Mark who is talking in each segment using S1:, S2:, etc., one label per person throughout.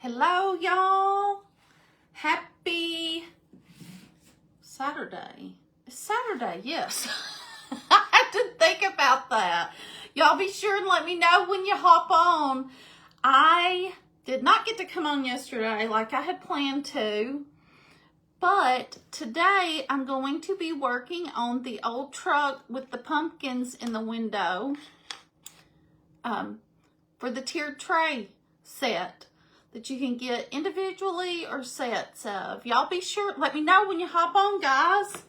S1: Hello, y'all. Happy Saturday. It's Saturday, yes. I had to think about that. Y'all be sure and let me know when you hop on. I did not get to come on yesterday like I had planned to, but today I'm going to be working on the old truck with the pumpkins in the window for the tiered tray set that you can get individually or sets of. Y'all be sure, let me know when you hop on, guys.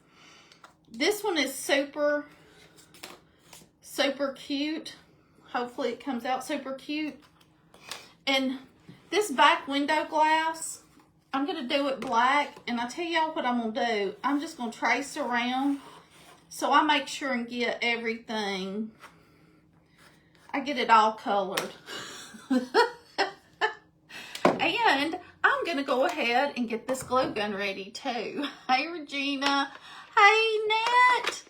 S1: This one is super cute. Hopefully it comes out super cute. And this back window glass, I'm going to do it black. And I tell y'all what I'm going to do. I'm just going to trace around so I make sure and get everything. I get it all colored. And I'm going to go ahead and get this glue gun ready too. Hey, Regina. Hey, Nat.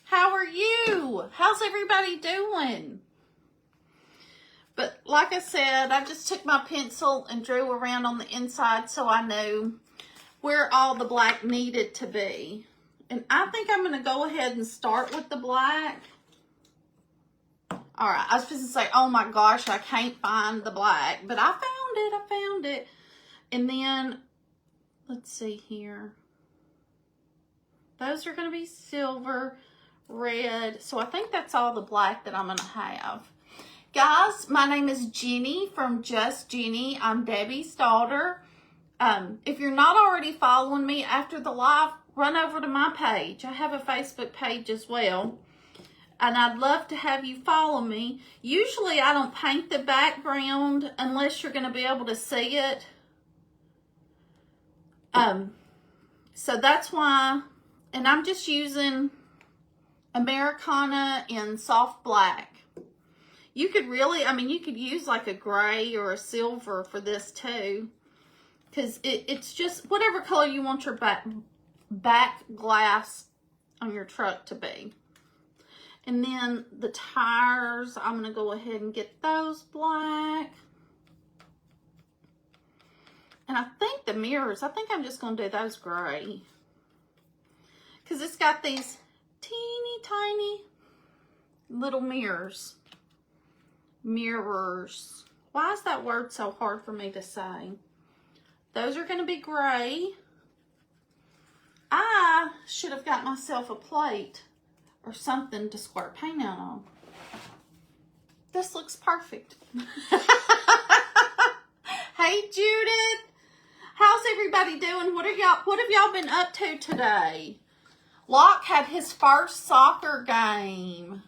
S1: How are you? How's everybody doing? But like I said, I just took my pencil and drew around on the inside so I knew where all the black needed to be. And I think I'm going to go ahead and start with the black. All right, I was just going to say, oh my gosh, I can't find the black. But I found it. And then, let's see here. Those are going to be silver, red. So I think that's all the black that I'm going to have. Guys, my name is Jenny from Just Jenny. I'm Debbie's daughter. If you're not already following me after the live, run over to my page. I have a Facebook page as well. And I'd love to have you follow me. Usually I don't paint the background unless you're going to be able to see it. So that's why, and I'm just using Americana in soft black. You could really, you could use like a gray or a silver for this too. Because it's just whatever color you want your back glass on your truck to be. And then the tires, I'm going to go ahead and get those black. And I think the mirrors, I think I'm just going to do those gray. Because it's got these teeny tiny little mirrors. Mirrors. Why is that word so hard for me to say? Those are going to be gray. I should have got myself a plate or something to squirt paint out on. This looks perfect. Hey, Judith. How's everybody doing? What have y'all been up to today? Locke had his first soccer game.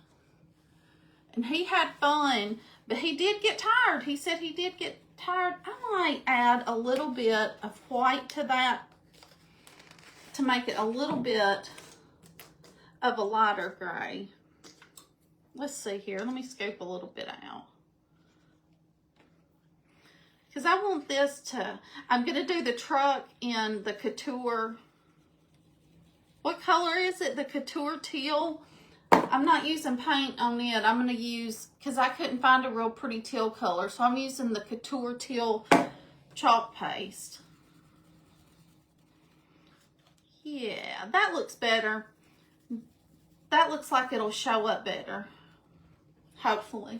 S1: And he had fun. But he did get tired. He said he did get tired. I might add a little bit of white to that to make it a little bit of a lighter gray. Let's see here. Let me scoop a little bit out. Because I want this to, I'm going to do the truck in the Couture. What color is it? The Couture teal. I'm not using paint on it. I'm going to use, because I couldn't find a real pretty teal color. So I'm using the Couture teal chalk paste. Yeah, that looks better. That looks like it'll show up better. Hopefully.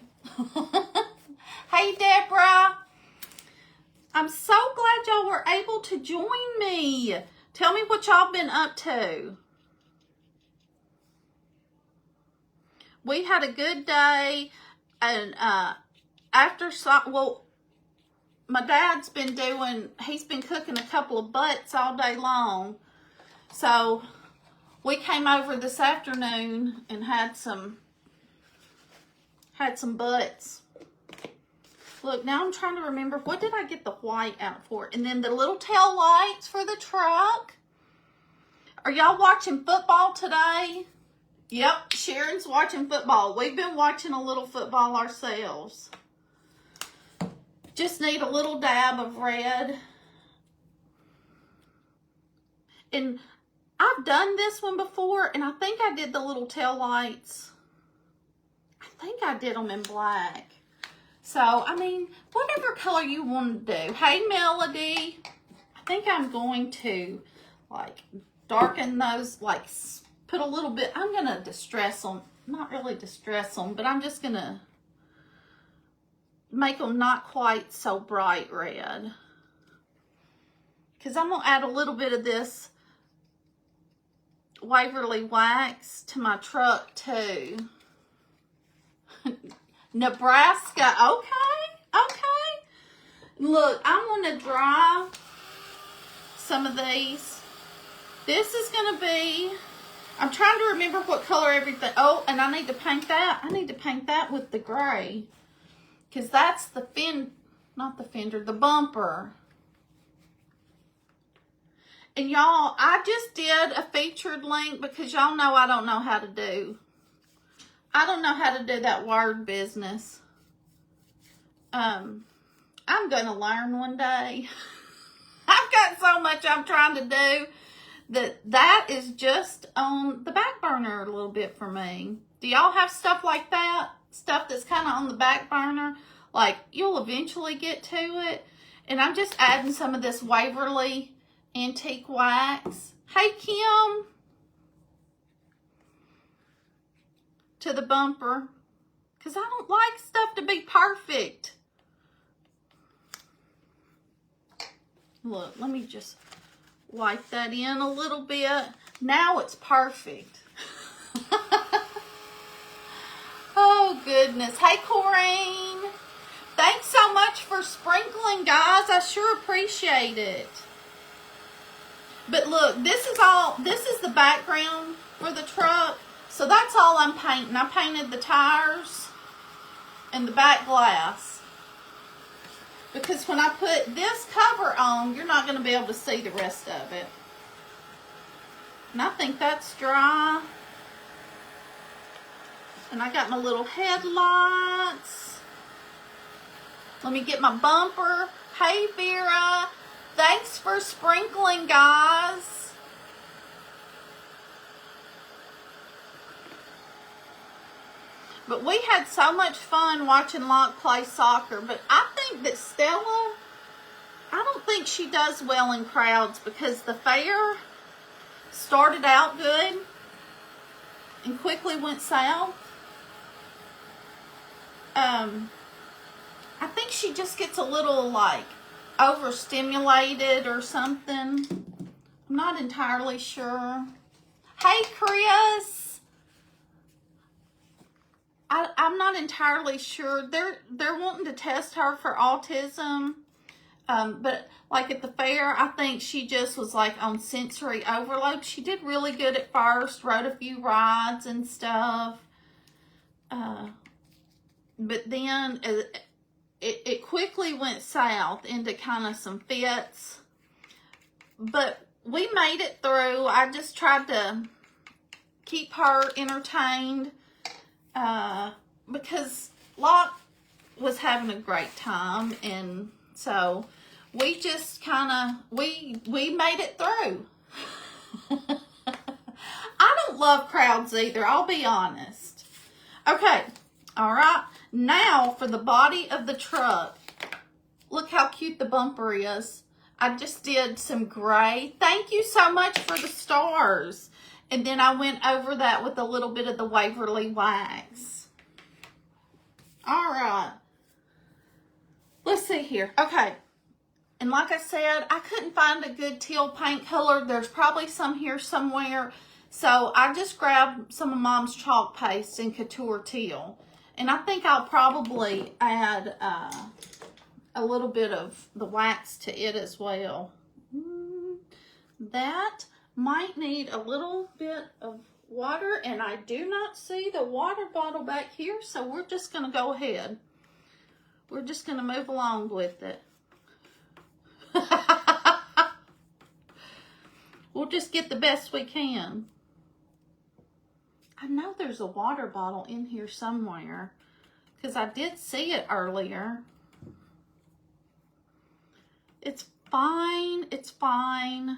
S1: Hey, Deborah. I'm so glad y'all were able to join me. Tell me what y'all been up to. We had a good day. And my dad's been he's been cooking a couple of butts all day long. So we came over this afternoon and had some butts. Look, now I'm trying to remember, what did I get the white out for? And then the little tail lights for the truck. Are y'all watching football today? Yep, Sharon's watching football. We've been watching a little football ourselves. Just need a little dab of red. And I've done this one before, and I think I did the little tail lights. I think I did them in black. So, I mean, whatever color you want to do. Hey, Melody. I think I'm going to, like, darken those, like, put a little bit. I'm going to distress them. Not really distress them, but I'm just going to make them not quite so bright red. Because I'm going to add a little bit of this Waverly wax to my truck, too. Nebraska. Okay. Look, I'm going to dry some of these. This is going to be, I'm trying to remember what color everything. Oh, and I need to paint that. I need to paint that with the gray. Because that's the the bumper. And y'all, I just did a featured link because y'all know I don't know how to do. I don't know how to do that word business. I'm going to learn one day. I've got so much I'm trying to do that is just on the back burner a little bit for me. Do y'all have stuff like that? Stuff that's kind of on the back burner? Like, you'll eventually get to it. And I'm just adding some of this Waverly antique wax. Hey, Kim. To the bumper. Because I don't like stuff to be perfect. Look, let me just wipe that in a little bit. Now it's perfect. Oh, goodness. Hey, Corrine. Thanks so much for sprinkling, guys. I sure appreciate it. But look, this is the background for the truck. So that's all I'm painting. I painted the tires and the back glass. Because when I put this cover on, you're not going to be able to see the rest of it. And I think that's dry. And I got my little headlights. Let me get my bumper. Hey, Vera. Thanks for sprinkling, guys. But we had so much fun watching Locke play soccer. But I think that Stella, I don't think she does well in crowds because the fair started out good and quickly went south. I think she just gets a little, like, overstimulated or something. I'm not entirely sure. Hey, Chris. I'm not entirely sure. They're wanting to test her for autism. But like at the fair, I think she just was like on sensory overload. She did really good at first, rode a few rides and stuff. But then it quickly went south into kind of some fits. But we made it through. I just tried to keep her entertained because Locke was having a great time. And so we just kind of, we made it through. I don't love crowds either, I'll be honest. Okay, all right. Now for the body of the truck. Look how cute the bumper is. I just did some gray. Thank you so much for the stars. And then I went over that with a little bit of the Waverly wax. All right. Let's see here. Okay. And like I said, I couldn't find a good teal paint color. There's probably some here somewhere. So I just grabbed some of Mom's chalk paste in Couture Teal. And I think I'll probably add a little bit of the wax to it as well. That might need a little bit of water. And I do not see the water bottle back here. So we're just going to go ahead. We're just going to move along with it. We'll just get the best we can. I know there's a water bottle in here somewhere because I did see it earlier. It's fine. It's fine.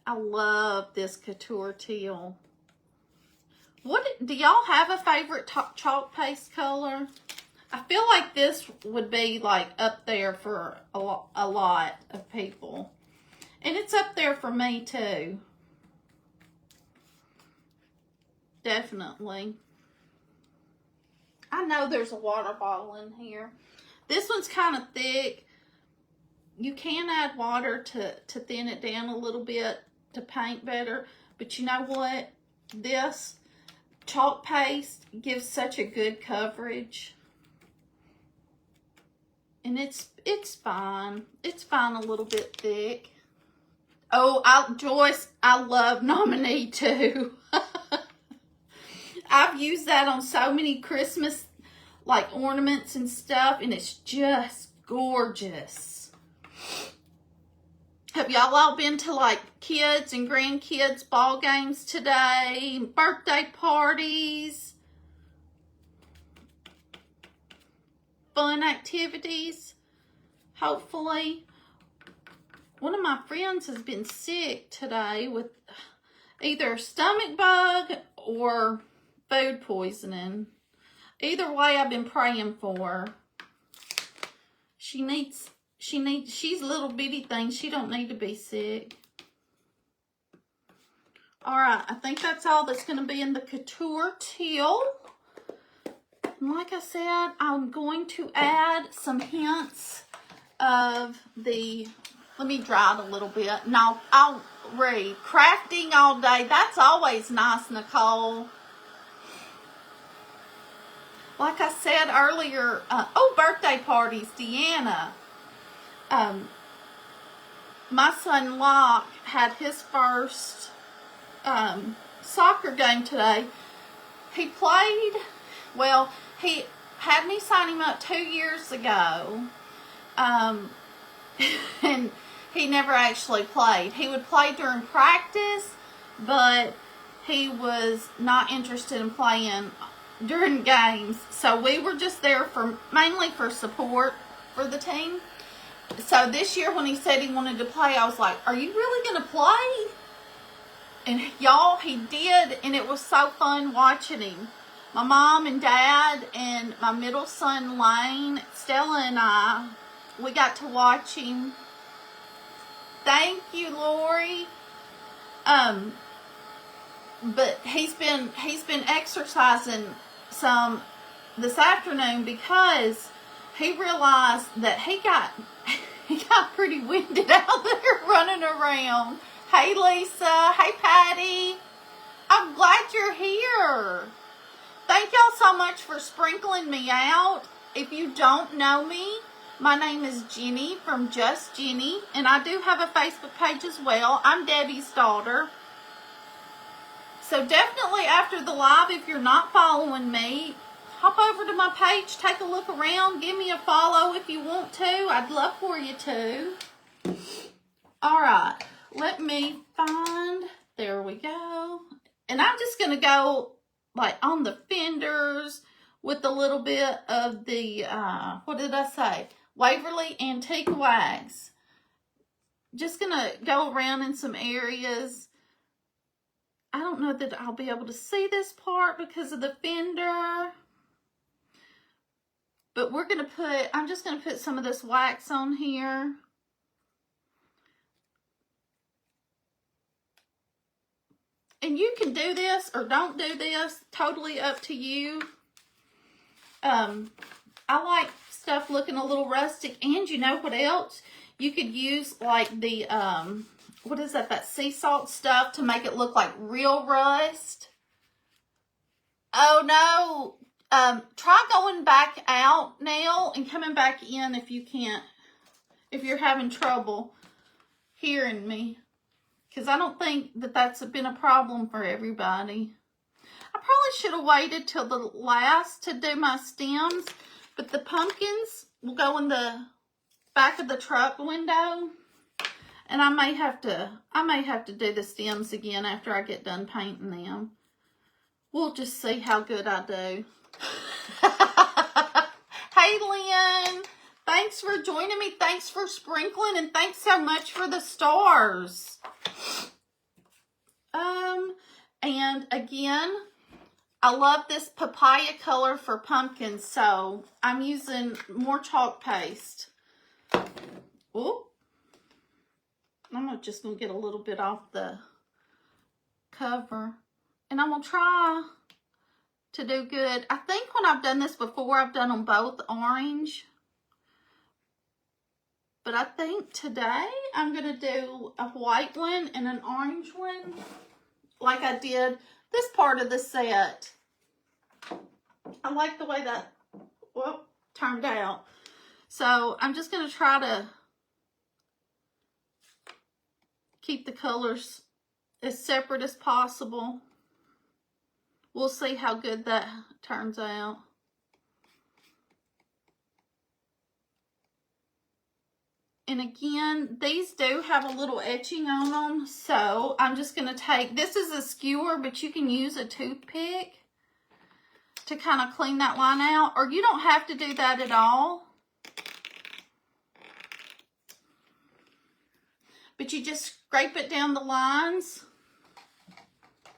S1: I love this Couture Teal. What do y'all have a favorite chalk paste color? I feel like this would be like up there for a lot of people. And it's up there for me too. Definitely. I know there's a water bottle in here. This one's kind of thick. You can add water to thin it down a little bit to paint better. But you know what? This chalk paste gives such a good coverage. And it's fine. It's fine a little bit thick. Oh, Joyce, I love Nominee too. I've used that on so many Christmas like ornaments and stuff, and it's just gorgeous. Have y'all all been to like kids and grandkids ball games today? Birthday parties? Fun activities? Hopefully. One of my friends has been sick today with either a stomach bug or food poisoning. Either way, I've been praying for her. She's a little bitty thing. She don't need to be sick. All right, I think that's all that's going to be in the Couture teal. And like I said, I'm going to add some hints of the, let me dry it a little bit. And I'll read. Crafting all day. That's always nice, Nicole. Like I said earlier, birthday parties, Deanna. My son Locke had his first soccer game today. He played, well, he had me sign him up 2 years ago. And he never actually played. He would play during practice, but he was not interested in playing during games. So we were just there mainly for support for the team. So this year when he said he wanted to play, I was like, are you really going to play? And y'all, he did, and it was so fun watching him. My mom and dad and my middle son Lane, Stella and I, we got to watch him. Thank you, Lori. But he's been exercising some this afternoon because he realized that he got pretty winded out there running around. Hey, Lisa. Hey, Patty. I'm glad you're here. Thank y'all so much for sprinkling me out. If you don't know me, my name is Jenny from Just Jenny, and I do have a Facebook page as well. I'm Debbie's daughter. So definitely after the live, if you're not following me, hop over to my page, take a look around, give me a follow if you want to. I'd love for you to. All right, let me find, there we go. And I'm just going to go like on the fenders with a little bit of the, what did I say? Waverly Antique Wax. Just going to go around in some areas. I don't know that I'll be able to see this part because of the fender. But I'm just going to put some of this wax on here. And you can do this or don't do this. Totally up to you. I like stuff looking a little rustic. And you know what else? You could use like the, what is that sea salt stuff to make it look like real rust. Oh no. Try going back out now and coming back in if you can't, if you're having trouble hearing me. Because I don't think that that's been a problem for everybody. I probably should have waited till the last to do my stems. But the pumpkins will go in the back of the truck window. And I may have to do the stems again after I get done painting them. We'll just see how good I do. Hey, Lynn. Thanks for joining me. Thanks for sprinkling. And thanks so much for the stars. And again, I love this papaya color for pumpkins, so I'm using more chalk paste. Ooh. I'm just going to get a little bit off the cover. And I'm going to try to do good. I think when I've done this before, I've done them both orange. But I think today I'm going to do a white one and an orange one, like I did this part of the set. I like the way that turned out. So I'm just going to try to keep the colors as separate as possible. We'll see how good that turns out. And again, these do have a little etching on them, so I'm just going to take, this is a skewer, but you can use a toothpick to kind of clean that line out, or you don't have to do that at all. But you just scrape it down the lines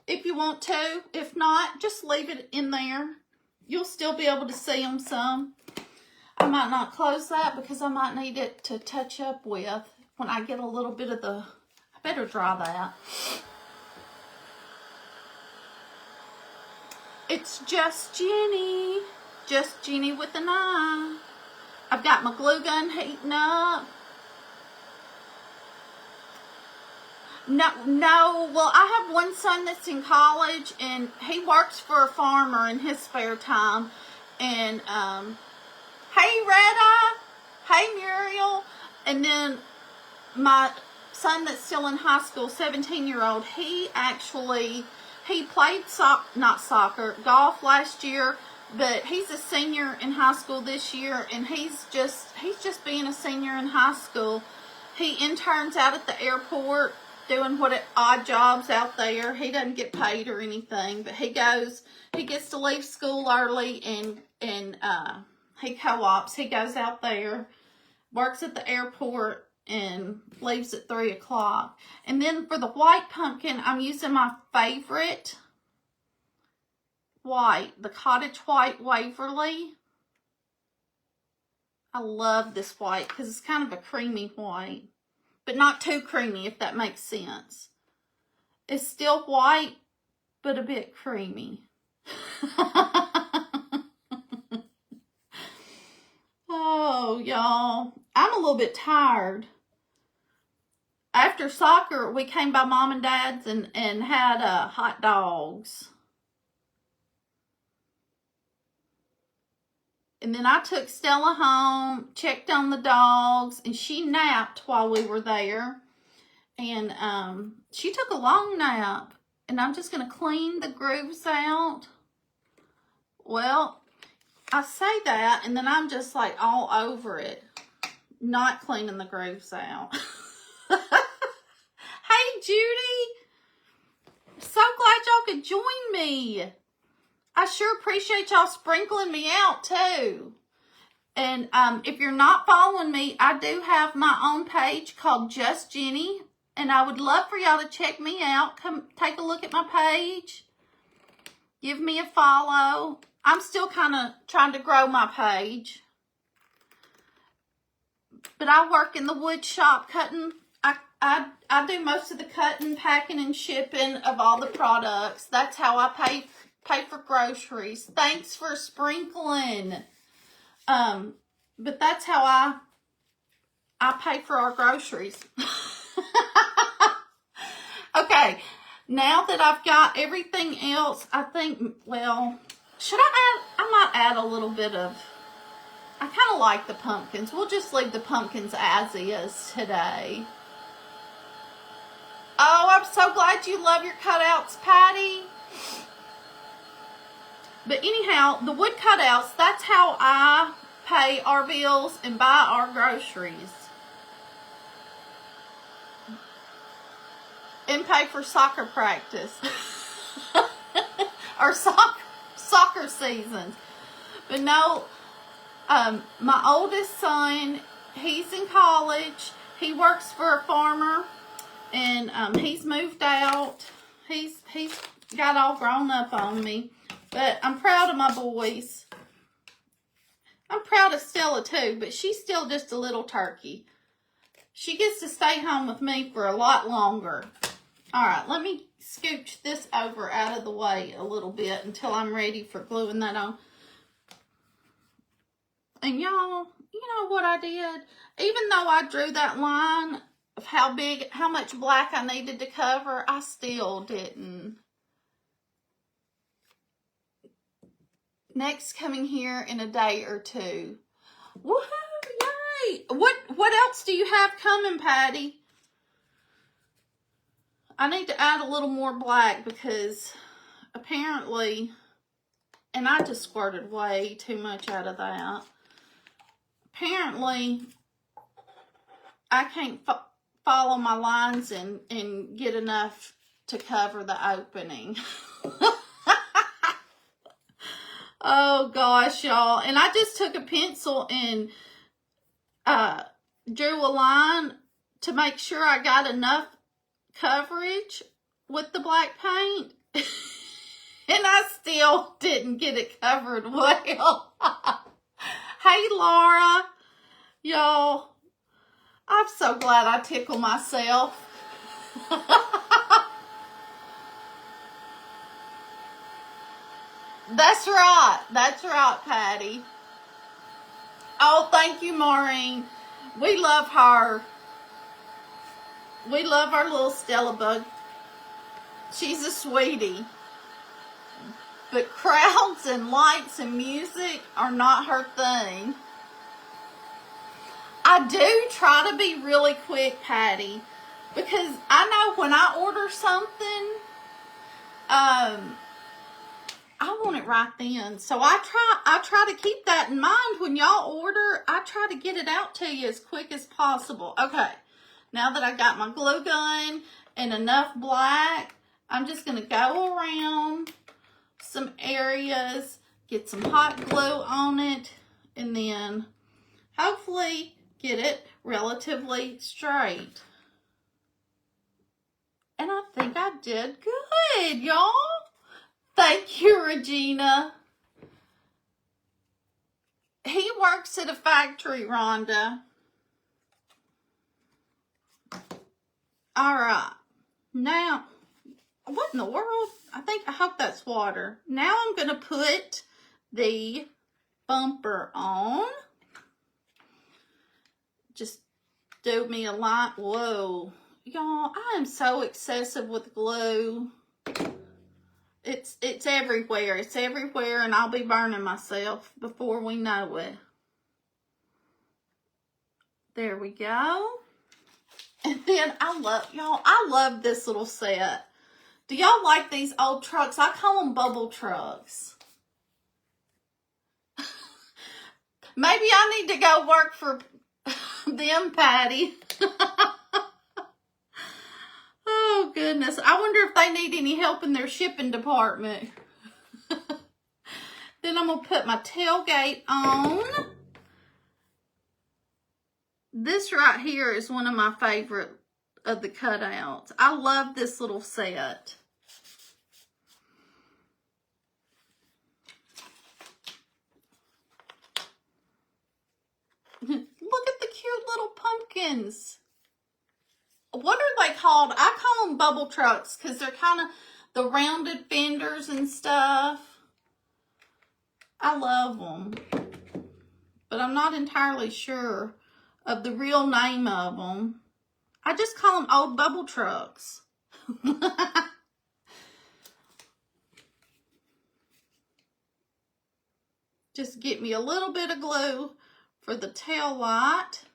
S1: if you want to. If not, just leave it in there. You'll still be able to see them some. I might not close that because I might need it to touch up with when I get a little bit of the, I better dry that. It's just Jenny with an eye. I've got my glue gun heating up. No, well, I have one son that's in college, and he works for a farmer in his spare time. And, hey, Red Eye. Hey, Muriel. And then my son that's still in high school, 17-year-old, he played golf last year, but he's a senior in high school this year, and he's just being a senior in high school. He interns out at the airport doing odd jobs out there. He doesn't get paid or anything, but he gets to leave school early and he co-ops. He goes out there, works at the airport, and leaves at 3 o'clock. And then for the white pumpkin, I'm using my favorite white, the Cottage White Waverly. I love this white because it's kind of a creamy white, but not too creamy, if that makes sense. It's still white, but a bit creamy. Oh, y'all, I'm a little bit tired. After soccer, we came by Mom and Dad's and had hot dogs. And then I took Stella home, checked on the dogs, and she napped while we were there. And she took a long nap. And I'm just going to clean the grooves out. Well, I say that, and then I'm just like all over it, not cleaning the grooves out. Hey, Judy. So glad y'all could join me. I sure appreciate y'all sprinkling me out, too. And if you're not following me, I do have my own page called Just Jenny. And I would love for y'all to check me out. Come take a look at my page. Give me a follow. I'm still kind of trying to grow my page. But I work in the wood shop cutting. I do most of the cutting, packing, and shipping of all the products. That's how I pay for groceries. Thanks for sprinkling. But that's how I pay for our groceries. Okay, now that I've got everything else, I think, well, should I might add a little bit of, I kind of like the pumpkins. We'll just leave the pumpkins as is today. Oh, I'm so glad you love your cutouts, Patty. But anyhow, the wood cutouts, that's how I pay our bills and buy our groceries. And pay for soccer practice. Or soccer seasons. But no, my oldest son, he's in college. He works for a farmer. And he's moved out. He's got all grown up on me. But I'm proud of my boys. I'm proud of Stella too, but she's still just a little turkey. She gets to stay home with me for a lot longer. All right, let me scooch this over out of the way a little bit until I'm ready for gluing that on. And y'all, you know what I did? Even though I drew that line of how much black I needed to cover, I still didn't. Next coming here in a day or two. Woohoo! Yay! What else do you have coming, Patty? I need to add a little more black because apparently, and I just squirted way too much out of that. Apparently, I can't follow my lines and get enough to cover the opening. Oh gosh, y'all. And I just took a pencil and drew a line to make sure I got enough coverage with the black paint. And I still didn't get it covered well. Hey, Laura. Y'all, I'm so glad I tickle myself. That's right. That's right, Patty. Oh, thank you, Maureen. We love her. We love our little Stella bug. She's a sweetie. But crowds and lights and music are not her thing. I do try to be really quick, Patty, because I know when I order something, I want it right then. So I try to keep that in mind when y'all order. I try to get it out to you as quick as possible. Okay, now that I got my glue gun and enough black, I'm just going to go around some areas, get some hot glue on it, and then hopefully get it relatively straight. And I think I did good, y'all. Thank you, Regina. He works at a factory, Rhonda. All right. Now, what in the world? I hope that's water. Now I'm going to put the bumper on. Just do me a line. Whoa. Y'all, I am so excessive with glue. It's everywhere. It's everywhere, and I'll be burning myself before we know it. There we go. And then I love this little set. Do y'all like these old trucks? I call them bubble trucks. Maybe I need to go work for them, Patty. Oh, goodness. I wonder if they need any help in their shipping department. Then I'm going to put my tailgate on. This right here is one of my favorite of the cutouts. I love this little set. Look at the cute little pumpkins. What are they called? I call them bubble trucks because they're kind of the rounded fenders and stuff. I love them. But I'm not entirely sure of the real name of them. I just call them old bubble trucks. Just get me a little bit of glue for the tail lights.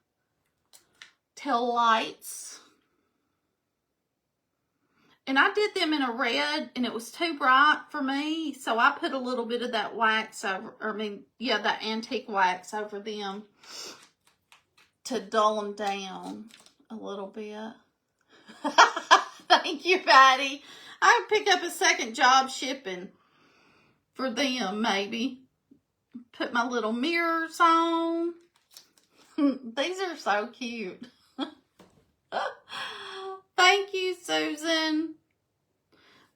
S1: And I did them in a red, and it was too bright for me, so I put a little bit of that wax over, that antique wax over them to dull them down a little bit. Thank you, Patty. I'll pick up a second job shipping for them, maybe. Put my little mirrors on. These are so cute. Thank you, Susan.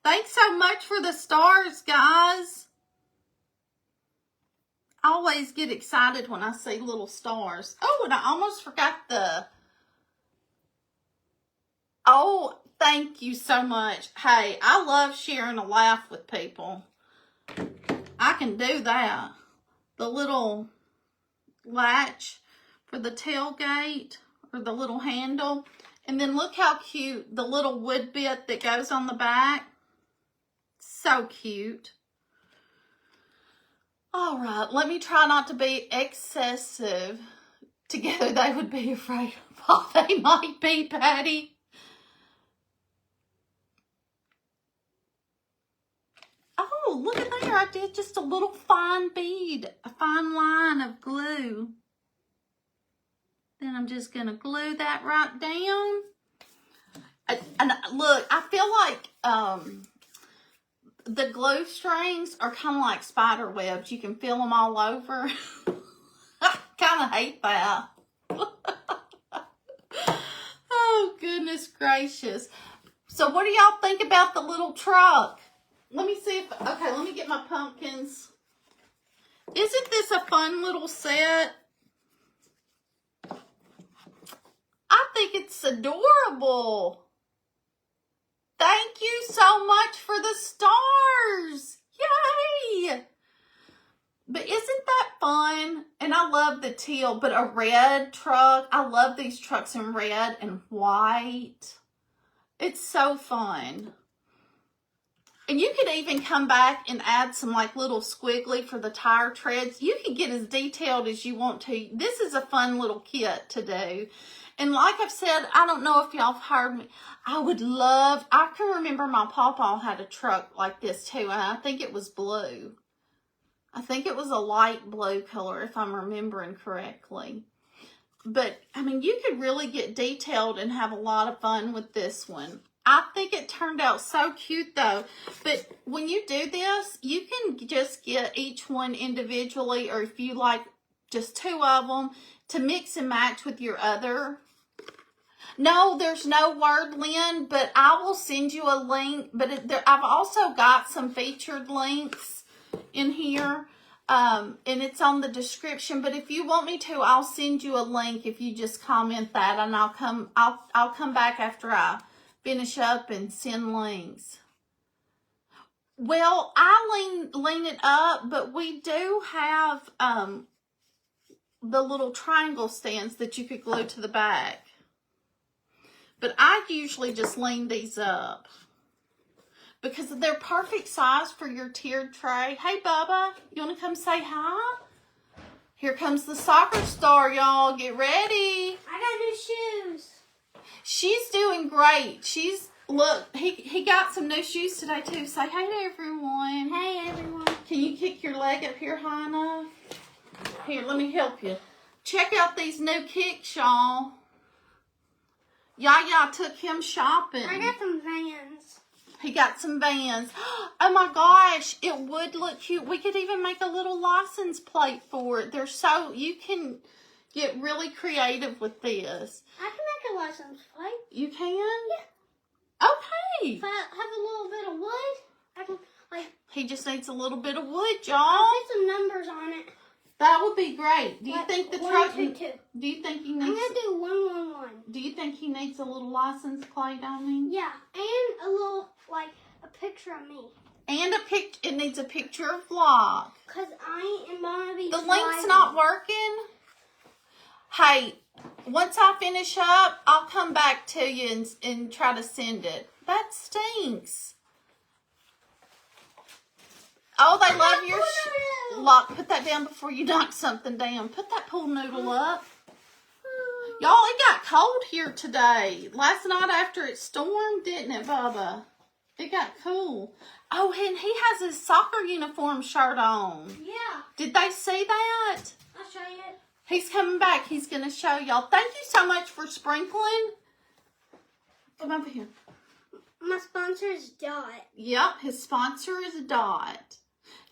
S1: Thanks so much for the stars, guys. I always get excited when I see little stars. Oh, and I almost forgot oh, thank you so much. Hey, I love sharing a laugh with people. I can do that. The little latch for the tailgate or the little handle. And then look how cute the little wood bit that goes on the back. So cute. All right, let me try not to be excessive. Together they would be afraid of all they might be, Patty. Oh, look at there. I did just a little fine bead, a fine line of glue. Then I'm just going to glue that right down. And look, I feel like the glue strings are kind of like spider webs. You can feel them all over. I kind of hate that. Oh, goodness gracious. So what do y'all think about the little truck? Let me see if, okay, let me get my pumpkins. Isn't this a fun little set? I think it's adorable. Thank you so much for the stars. Yay! But isn't that fun? And I love the teal, but a red truck. I love these trucks in red and white. It's so fun. And you could even come back and add some like little squiggly for the tire treads. You can get as detailed as you want to. This is a fun little kit to do. And like I've said, I don't know if y'all have heard me. I can remember my pawpaw had a truck like this too. And I think it was blue. I think it was a light blue color if I'm remembering correctly. But, I mean, you could really get detailed and have a lot of fun with this one. I think it turned out so cute though. But when you do this, you can just get each one individually, or if you like just two of them, to mix and match with your other. No, there's no word, Lynn, but I will send you a link. But I've also got some featured links in here. And it's on the description. But if you want me to, I'll send you a link if you just comment that, and I'll come back after I finish up and send links. Well, I lean it up, but we do have the little triangle stands that you could glue to the back. But I usually just lean these up because they're perfect size for your tiered tray. Hey, Bubba, you want to come say hi? Here comes the soccer star, y'all. Get ready.
S2: I got new shoes.
S1: She's doing great. Look, he got some new shoes today too. Say hey to everyone.
S2: Hey, everyone.
S1: Can you kick your leg up here high enough? Here, let me help you. Check out these new kicks, y'all. Yaya took him shopping.
S2: I got some Vans.
S1: He got some Vans. Oh my gosh, it would look cute. We could even make a little license plate for it. You can get really creative with this.
S2: I can make a license plate.
S1: You can?
S2: Yeah.
S1: Okay.
S2: If I have a little bit of wood, I can, like...
S1: He just needs a little bit of wood, y'all.
S2: I'll put some numbers on it.
S1: That would be great. Do you
S2: Like
S1: think the
S2: 1,
S1: truck...
S2: 2, 2.
S1: Do you think he
S2: I'm
S1: needs...
S2: going to do 111.
S1: Do you think he needs a little license plate on him?
S2: Yeah, and a little, like, a picture of me.
S1: And it needs a picture of Vlog.
S2: Because I am going to be
S1: The link's not working? Hey, once I finish up, I'll come back to you and try to send it. That stinks. Oh, they love your... Look, put that down before you knock something down. Put that pool noodle up. Y'all, it got cold here today. Last night after it stormed, didn't it, Bubba? It got cool. Oh, and he has his soccer uniform shirt on.
S2: Yeah.
S1: Did they see that?
S2: I'll show you.
S1: He's coming back. He's going to show y'all. Thank you so much for sprinkling. Come over here.
S2: My sponsor is Dot.
S1: Yep, his sponsor is Dot.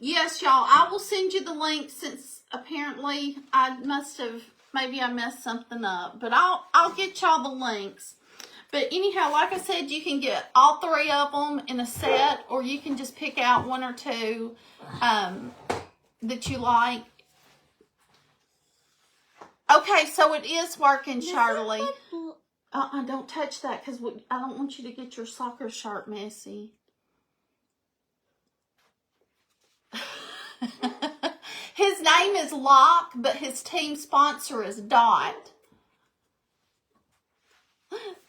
S1: Yes, y'all, I will send you the link since apparently maybe I messed something up. But I'll get y'all the links. But anyhow, like I said, you can get all three of them in a set, or you can just pick out one or two that you like. Okay, so it is working, Shirley.
S2: Like,
S1: Don't touch that because I don't want you to get your soccer shirt messy. His name is Locke, but his team sponsor is Dot.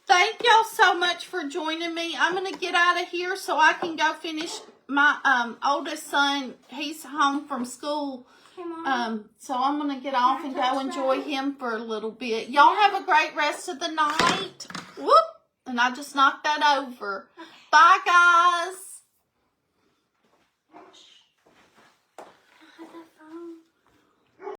S1: Thank y'all so much for joining me. I'm going to get out of here so I can go finish my oldest son. He's home from school. So I'm going to get off and go enjoy him for a little bit. Y'all have a great rest of the night. Whoop! And I just knocked that over. Bye, guys.